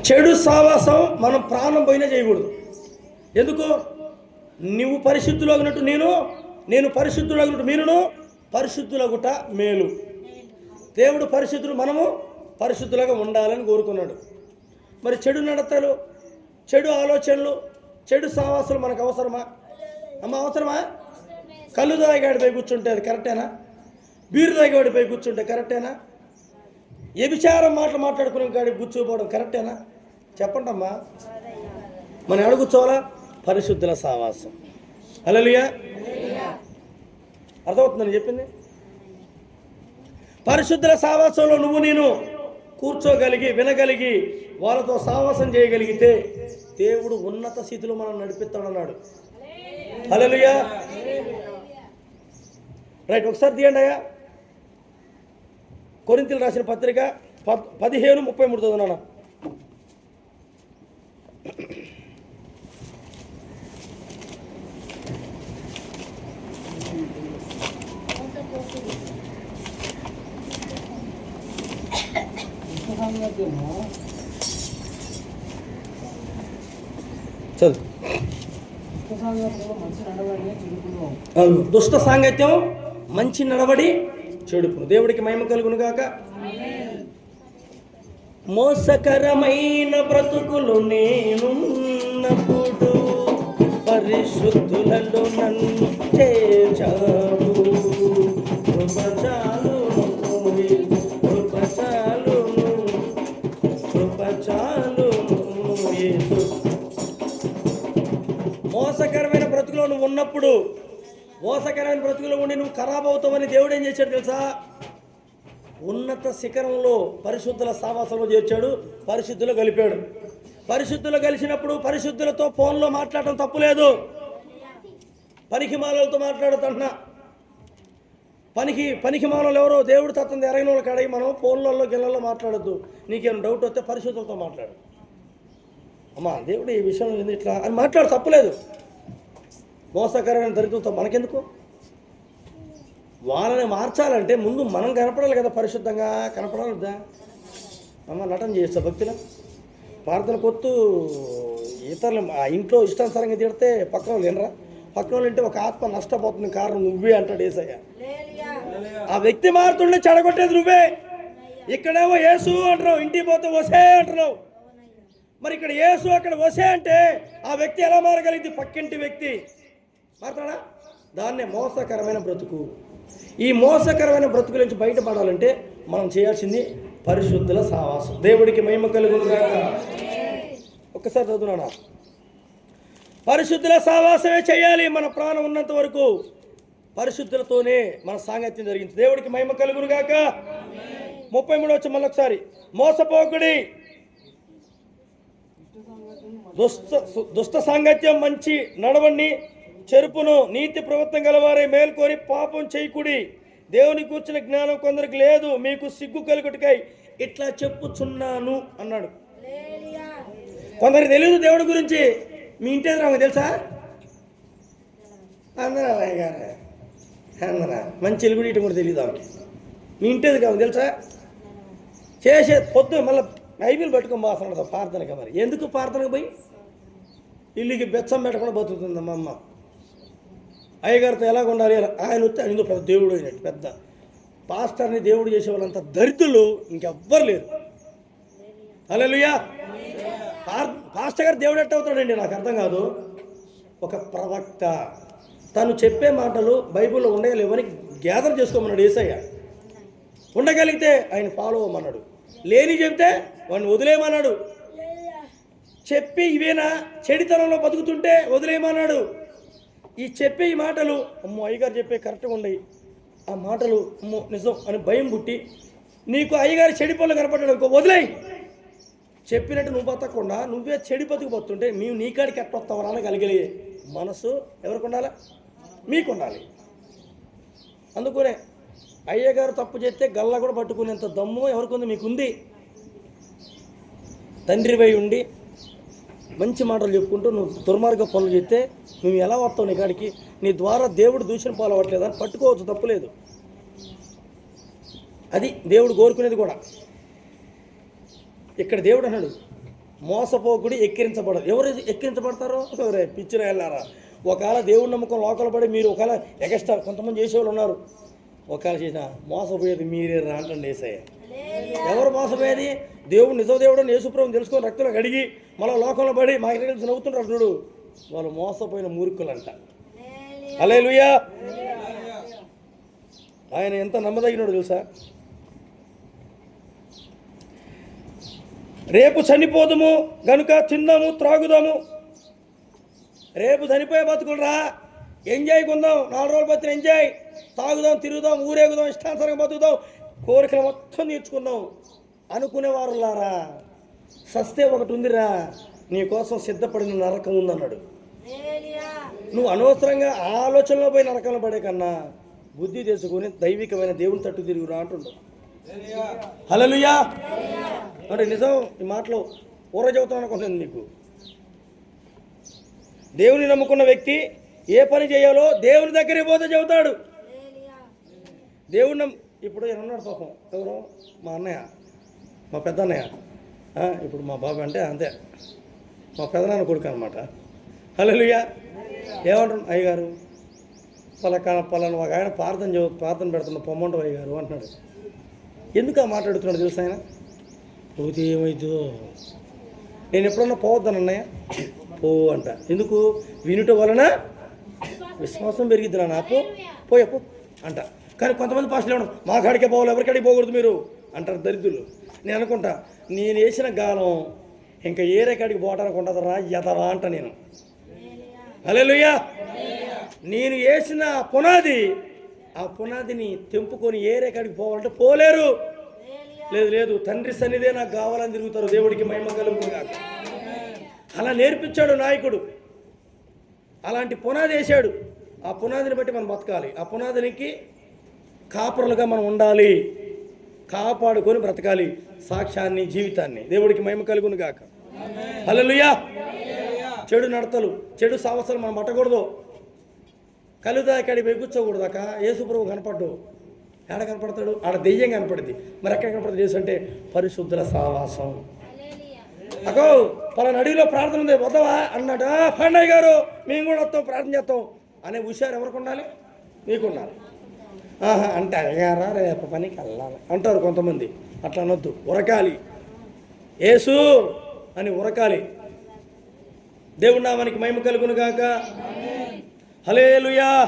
చెడు సావాసం మనం ప్రాణం పోయినా చేయకూడదు. ఎందుకు? నువ్వు పరిశుద్ధులగినట్టు నేను పరిశుద్ధులగినట్టు మీరును పరిశుద్ధులగుట మేలు. దేవుడు పరిశుద్ధులు, మనము పరిశుద్ధులుగా ఉండాలని కోరుకున్నాడు. మరి చెడు నడతలు, చెడు ఆలోచనలు, చెడు సావాసాలు మనకు అవసరమా? అవసరమా? కళ్ళు తాగాడిపై కూర్చుంటే అది కరెక్టేనా? బీరు తాగేవాడిపై కూర్చుంటే కరెక్టేనా? వ్యభిచారం మాట్లాడుకునే కాడికి కూర్చోపోవడం కరెక్టేనా? చెప్పండి అమ్మా. మనం ఎక్కడ కూర్చోవాలా? పరిశుద్ధుల సావాసం. హల్లెలూయా. అర్థమవుతుందని చెప్పింది. పరిశుద్ధుల సావాసంలో నేను కూర్చోగలిగి వినగలిగి వాళ్ళతో సావాసం చేయగలిగితే దేవుడు ఉన్నత స్థితిలో మనం నడిపిస్తాడన్నాడు. హల్లెలూయా. రైట్, ఒకసారి తీయండి అయ్యా. కొరింథీయులకు రాసిన పత్రిక 15:33 చదువునా. చదువు. దుష్ట సాంగత్యం మంచి నడవడి చెడుపును. దేవుడికి మహిమ కలుగును గాక. మోసకరమైన బ్రతుకులు నేనున్నప్పుడు పరిశుద్ధులలో నన్ను చేర్చావు. మోసకరమైన బ్రతుకులో నువ్వు ఉన్నప్పుడు, మోసకరమైన బ్రతుకులో ఉండి నువ్వు ఖరాబ్ అవుతావని దేవుడు ఏం చేశాడు తెలుసా? ఉన్నత శిఖరంలో పరిశుద్ధుల సావాసంలో చేర్చాడు, పరిశుద్ధులు కలిపాడు. పరిశుద్ధులు కలిసినప్పుడు పరిశుద్ధులతో ఫోన్లో మాట్లాడటం తప్పులేదు. పనికిమాలతో మాట్లాడుతున్నా. పనికిమాలలో ఎవరో దేవుడు తత్వం ఎరగిన వాళ్ళు కడిగి మనం ఫోన్లలో గిళ్ళల్లో మాట్లాడద్దు. నీకేమైనా డౌట్ వస్తే పరిశుద్ధులతో మాట్లాడు. అమ్మా దేవుడు ఈ విషయం ఏంది ఇట్లా అని మాట్లాడు, తప్పులేదు. మోసకరమైన దరిద్రంతో మనకెందుకు? వాళ్ళని మార్చాలంటే ముందు మనం కనపడాలి కదా, పరిశుద్ధంగా కనపడాలి వద్దా? అమ్మ నటన చేస్తా భక్తిలో ప్రార్థన కొత్తు ఇతరులు ఆ ఇంట్లో ఇష్టానుసారంగా తిడితే పక్కన వాళ్ళు వినరా? పక్కన వాళ్ళు వింటే ఒక ఆత్మ నష్టపోతుంది, కారణం నువ్వే అంటాడు యేసయ్య. ఆ వ్యక్తి మారుతుండే చెడగొట్టేది నువ్వే. ఇక్కడేమో యేసు అంటున్నావు, ఇంటికి పోతే వసే అంటున్నావు. మరి ఇక్కడ యేసు అక్కడ వసే అంటే ఆ వ్యక్తి ఎలా మారగలిగింది? పక్కింటి వ్యక్తి మారుతాడా? దాన్నే మోసకరమైన బ్రతుకు. ఈ మోసకరమైన బ్రతుకుల నుంచి బయటపడాలంటే మనం చేయాల్సింది పరిశుద్ధుల సావాసం. దేవుడికి మహిమ కలుగును గాక. ఒక్కసారి చదువునా. పరిశుద్ధుల సావాసమే చేయాలి. మన ప్రాణం ఉన్నంత వరకు పరిశుద్ధులతోనే మన సాంగత్యం జరిగింది. దేవుడికి మహిమ కలుగును గాక. 33 వచ్చి మళ్ళొకసారి. మోసపోకుడి, దుష్ట సాంగత్యం మంచి నడవండి చెరుపును. నీతి ప్రవర్తన గలవారే మేల్కోరి పాపం చేయకుడి. దేవుని కూర్చున్న జ్ఞానం కొందరికి లేదు, మీకు సిగ్గు కలుగుటకై ఇట్లా చెప్పుచున్నాను అన్నాడు. కొందరికి తెలియదు దేవుడి గురించి. మీ ఇంటి ఎదురు ఆమె తెలుసా? అందరా అయ్య గారు అందరా మంచి ఎలుగుడి ఇటు కూడా తెలియదు ఆమెకి. మీ ఇంటి ఎదురు ఆమె తెలుసా? చేసే పొద్దు మళ్ళీ బైబిల్ పట్టుకొని పోతున్నాడు ప్రార్థనకి. మరి ఎందుకు ప్రార్థనకు పోయి ఇల్లుకి బెచ్చం పెట్టకుండా బతుకుతుంది మా అమ్మ. అయ్యగారితో ఎలాగ ఉండాలి? ఆయన వస్తే ఆయన పెద్ద దేవుడు అయినట్టు, పెద్ద పాస్టర్ని దేవుడు చేసే వాళ్ళంత దరిద్రులు ఇంకెవ్వరు లేరు. హల్లెలూయా. పాస్టర్ గారు దేవుడు ఎట్ట అవుతాడండి? నాకు అర్థం కాదు. ఒక ప్రవక్త తను చెప్పే మాటలు బైబిల్లో ఉండగలేవని గ్యాదర్ చేసుకోమన్నాడు యేసయ్య. ఉండగలిగితే ఆయన ఫాలో అవ్వమన్నాడు, లేని చెప్తే వాడిని వదిలేయమన్నాడు. చెప్పి ఇవేనా చెడితనంలో బతుకుతుంటే వదిలేయమన్నాడు. ఈ చెప్పే ఈ మాటలు అమ్మో అయ్యగారు చెప్పే కరెక్ట్గా ఉండయి, ఆ మాటలు అమ్మో నిజం అని భయం పుట్టి నీకు అయ్యగారు చెడి పనులు కనపడ్డాడు అనుకో, వదిలేయి. చెప్పినట్టు నువ్వు బతకకుండా నువ్వే చెడి బతుకు పోతుంటే మేము నీకాడికి ఎట్టొస్తావరా అని కలిగే మనసు ఎవరికి ఉండాలి? మీకు ఉండాలి. అందుకనే అయ్యగారు తప్పు చేస్తే గల్లా కూడా పట్టుకునేంత దమ్ము ఎవరికి ఉంది? మీకుంది. తండ్రిపై ఉండి మంచి మాటలు చెప్పుకుంటూ నువ్వు దుర్మార్గ పనులు చేస్తే నువ్వు ఎలా వస్తావు? నీ కాడికి నీ ద్వారా దేవుడు దూషణ పాలవట్లేదని పట్టుకోవచ్చు, తప్పులేదు. అది దేవుడు కోరుకునేది కూడా. ఇక్కడ దేవుడు అన్నాడు, మోసపోకుడి ఎక్కిరించబడదు. ఎవరు ఎక్కిరించబడతారో ఎవరే పిచ్చిన వెళ్ళారా. ఒకవేళ దేవుడి నమ్మకం లోకల్ పడి మీరు ఒకవేళ ఎగస్ట్రా కొంతమంది చేసేవాళ్ళు ఉన్నారు. ఒకవేళ చేసిన మోసపోయేది మీరే రా అంటండి యేసయ్య. ఎవరు మోసపోయేది? దేవుడు నిజ దేవుడు యేసుప్రభుని తెలుసుకొని రక్తంలో కడిగి మళ్ళీ లోకంలో పడి మా ఇంటి కలిసి నవ్వుతుంటారు చూడు, వాళ్ళు మోసపోయిన మూర్ఖులంట. హల్లెలూయా. ఆయన ఎంత నమ్మదగినాడు తెలుసా? రేపు చనిపోదుము గనుక తిందాము త్రాగుదాము. రేపు చనిపోయే బతుకులరా, ఎంజాయ్ కొందాం, 4 రోజులు బతిని ఎంజాయ్, తాగుదాం, తిరుగుదాం, ఊరేగుదాం, ఇష్టానుసారంగా బతుకుదాం, కోరికలు మొత్తం తీర్చుకుందాం అనుకునేవారులారా, సస్తే ఒకటి ఉందిరా, నీ కోసం సిద్ధపడిన నరకం ఉందన్నాడు. నువ్వు అనవసరంగా ఆలోచనలో పోయి నరకంలో పడే కన్నా బుద్ధి తెచ్చుకొని దైవికమైన దేవుని తట్టు తిరుగురా అంటుండవు. హల్లెలూయా. అంటే నిజం ఈ మాటలో ఊర చెబుతాం అనుకుంటుంది నీకు. దేవుని నమ్ముకున్న వ్యక్తి ఏ పని చేయాలో దేవుని దగ్గరికి పోతే చెబుతాడు. దేవుని ఇప్పుడు ఉన్నాడు పాపం, ఎవరు? మా అన్నయ్య, మా పెద్ద అన్నయ్య, ఇప్పుడు మా బాబు అంటే అంతే, మా పెదనాన్న కొడుకు అనమాట. హల్లెలూయా. ఏమంటారు? అయ్యగారు పలానా ఒక ఆయన ప్రార్థన పెడుతున్న పొమ్మంటావు అయ్యగారు అంటున్నాడు. ఎందుకు ఆ మాట్లాడుతున్నాడు తెలుసు? ఆయన పోతే ఏమైందో, నేను ఎప్పుడన్నా పోవద్దాను అన్నయ్య, పో అంట. ఎందుకు? వినుట వలన విశ్వాసం పెరిగిద్ది నా పోయప్పు అంట. కానీ కొంతమంది పాస్టర్లు ఏమన్నా మా కాడికే పోవాలి, ఎవరికాడికి పోకూడదు మీరు అంటారు దరిద్రులు. నేను అనుకుంటా, నేను వేసిన గాలం ఇంకా ఏరే కాడికి పోవడానికి ఉండదురా యదవా అంట నేను. హల్లెలూయా. నేను వేసిన పునాది, ఆ పునాదిని తెంపుకొని ఏరే కాడికి పోవాలంటే పోలేరు. లేదు తండ్రి సన్నిధే నాకు కావాలని తిరుగుతారు. దేవుడికి మహిమ కలుగుగాక. అలా నేర్పించాడు నాయకుడు, అలాంటి పునాది వేశాడు. ఆ పునాదిని బట్టి మనం బతకాలి. ఆ పునాదినికి కాపురలుగా మనం ఉండాలి, కాపాడుకొని బ్రతకాలి సాక్ష్యాన్ని, జీవితాన్ని. దేవుడికి మహిమ కలుగుగాక. హల్లెలూయా. చెడు నడతలు, చెడు సావసాలు మనం పట్టకూడదు. కలుదాకాడి కూర్చోకూడదాక. యేసుప్రభు కనపడ్డు, ఎక్కడ కనపడతాడు? ఆడ దెయ్యం కనపడింది. మరి ఎక్కడ కనపడుతుంది? యేసు అంటే పరిశుద్ధుల సావాసం. అగో పలానా అడవిలో ప్రార్థన ఉంది, వద్దవా అన్నాడు. పండయ్య గారు మేము కూడా వస్తాం, ప్రార్థన చేస్తాం అనే హుషారు ఎవరికి ఉండాలి? మీకు ఉండాలి. అంటే అయ్యారా రేపు పనికి వెళ్ళాలి అంటారు కొంతమంది. అట్లా అనొద్దు, ఉరకాలి. యేసు అని ఉరకాలి. దేవుడి నామానికి మహిమ కలుగును గాక. హల్లెలూయా.